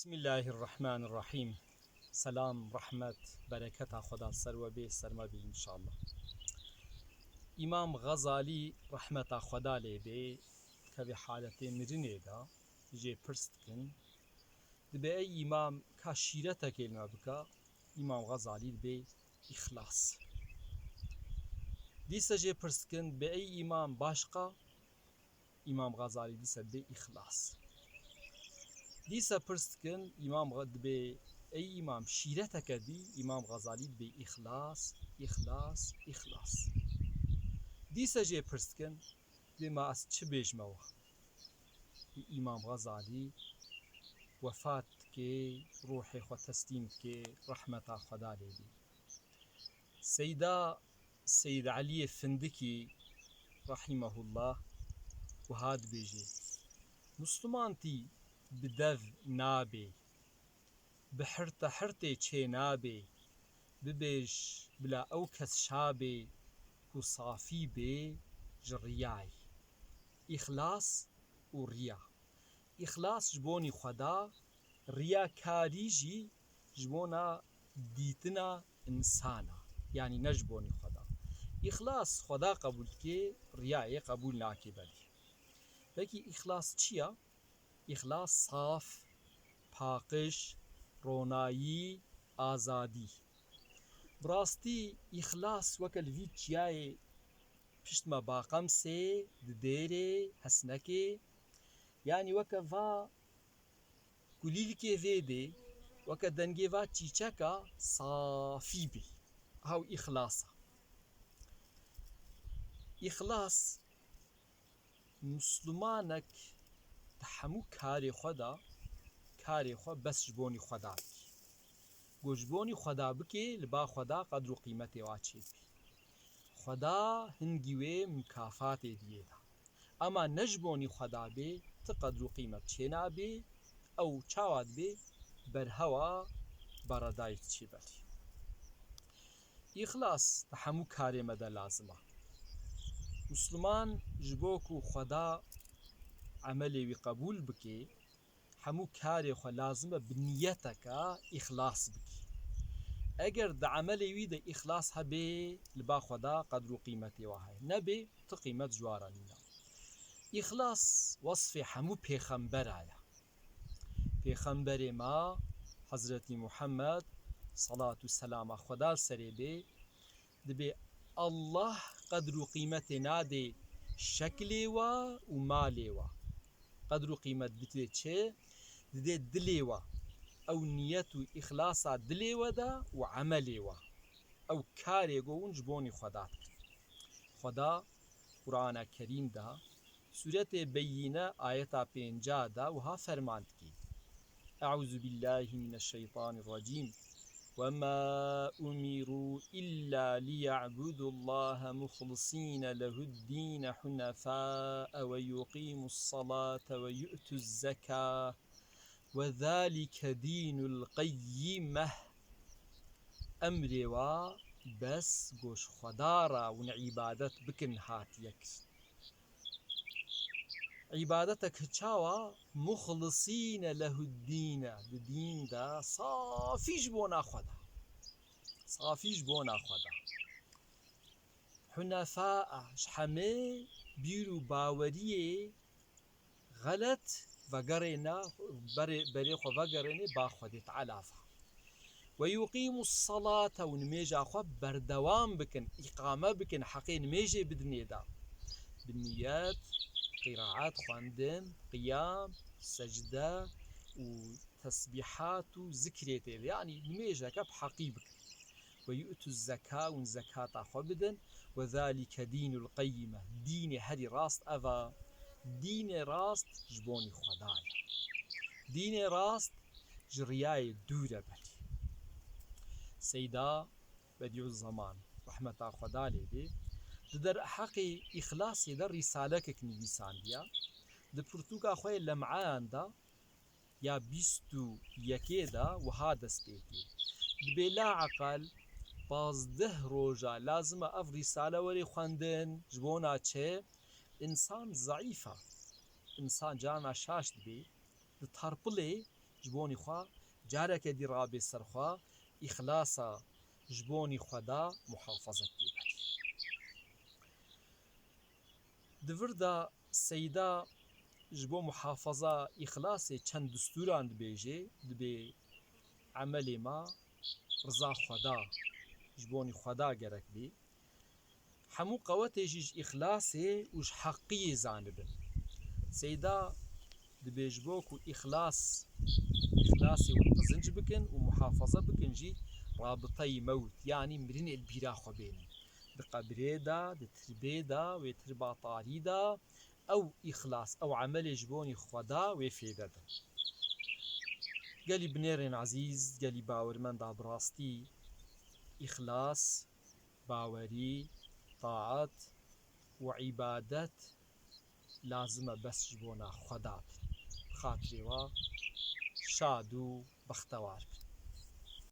بسم الله الرحمن الرحیم. سلام، رحمت، برکت خدا سر و بی سرما بی انشاءالله. امام غزالی رحمت خدا لی بی که به حالت مرنه دا جه پرست کن دبی ای امام که شیرت کلمه بکا. امام غزالی بی اخلاص دیسا جه پرست کن به ای امام باشقا. امام غزالی دیسا بی اخلاص دیسا پرست کن امام غد بی ای امام شیرت کردی. امام غزالی بی اخلاص اخلاص اخلاص دیسا جه پرست کن بی ما از چه بیش موا. امام غزالی وفات که روح خود تسلیم که رحمت خدا لیدی. سید علی فندکی رحمه الله وهاد بیجی مسلمان تی بدو نابی بحرت حرت چه نابی ببیش بلا او کس شابی کو صافی بی جریای اخلاص و ریا. اخلاص جبونی خدا، ریا کاری جی جبونا دیتنا انسانا، یعنی نجبونی خدا. اخلاص خدا قبول که ریای قبول ناکی بلی. بکی اخلاص چیا؟ اخلاص صاف، پاکش، رونایی، آزادی. براستی اخلاص وکل وی چیای پشت ما باقم سه دیره حسنکه، یعنی وکا کلیل که ویده وکا دنگی و چیچکا صافی بی. هاو اخلاصا. اخلاص مسلمانک تحمو کاری خدا، کاری خود بس جبونی خدا بی. گوشبونی خدا بکی لبا خدا قدر و قیمت واچی بی. خدا هنگیوه مکافات دیه دا. اما نجبونی خدا بی تقدر و قیمت چه نابی او چاواد بی بر هوا بردایت چی بری. اخلاص تحمو کاری مده لازمه. مسلمان جبوکو خدا عملی وی قبول بکی همو کاری خو لازمه بنیتک اخلاص بکی. اگر د عملی وی د اخلاص هبی لبا خدا قدر و قیمتی وهای نبی تو قیمت جوارانینا. اخلاص وصف همو پیغمبر آیا. پیغمبر ما حضرت محمد صلاة و سلام خدا سری بی دبی الله قدر و قیمت ناده شکلی و مالی و. قدر و قیمت بتوی چه؟ دده دلی و او نیت و اخلاص دلی و دا و عملی و او کاری گون جبونی خدا. خدا قرآن کریم دا سورة بینه آیتا 50 دا وها فرماند کی اعوذ بالله من الشیطان الرجیم وما أمروا إلا ليعبدوا الله مخلصين له الدين حنفاء ويقيموا الصلاة ويؤتوا الزكاة وذلك دين القيمة. أمري و بس گوش خدا را ون عبادت بکن هاتیک. عبادتك چاوا مخلصين له الدين الدين دا صافيش بونا خدا صافيش بونا خدا حنفاء شحمي بيرو باوريه غلط وقرنا بري خو وقرني با خودي تعالى ويقيم الصلاة ونميجا خو بردوام بكن إقامة بكن حقين ميجي بدني دا بالنيات قراءات خواندن قيام سجدة وتسبيحات وذكريات يعني نميجا كب حقيبك. ويؤتوا الزكاة والزكاة خبدن وذلك دين القيمة دين هري راست أفا دين راست جبوني خدايا دين راست جرياي دورة بلي. سيدا بديع الزمان رحمة خدا لي در حقي إخلاصي در رسالك نویسان دیا د پرتوکا خوی لمعان دا یا 21 دا وها دستيكي بلا عقل 15 روجا لازم اف رسالة وري خواندن جبونا چه انسان ضعيفة انسان جانا شاشت بي د تربلي ji bonî xwe careke dî rabê ser xwe îxlasa ji bonî xwe da muhafazet pê bike. Di vir de seyda ji bo muhafaza îxlasê çend distûran dibêje, dibê emelê me riza xweda ji bonî xweda gerek bê. Hemû qewetê jî ji îxlasê û ji heqiyê zanibin. Seyda dibê ji bo ku îxlasê wan qizinc bikin û muhafaza bikin jî rabiteyî mewt yanî mirinê li bîra xwe bênin. Di qebrê de, di tirbê de, wê tir batarî de ew îxlas, ew emelê ji bonî xweda wê fêde din. Gelî binêrên ezîz, gelî bawermenda bi rastî îxlas, bawerî, taet û îbadet lazim e bes ji bona xweda bin. Bi xatirê we şad û bextewar bin.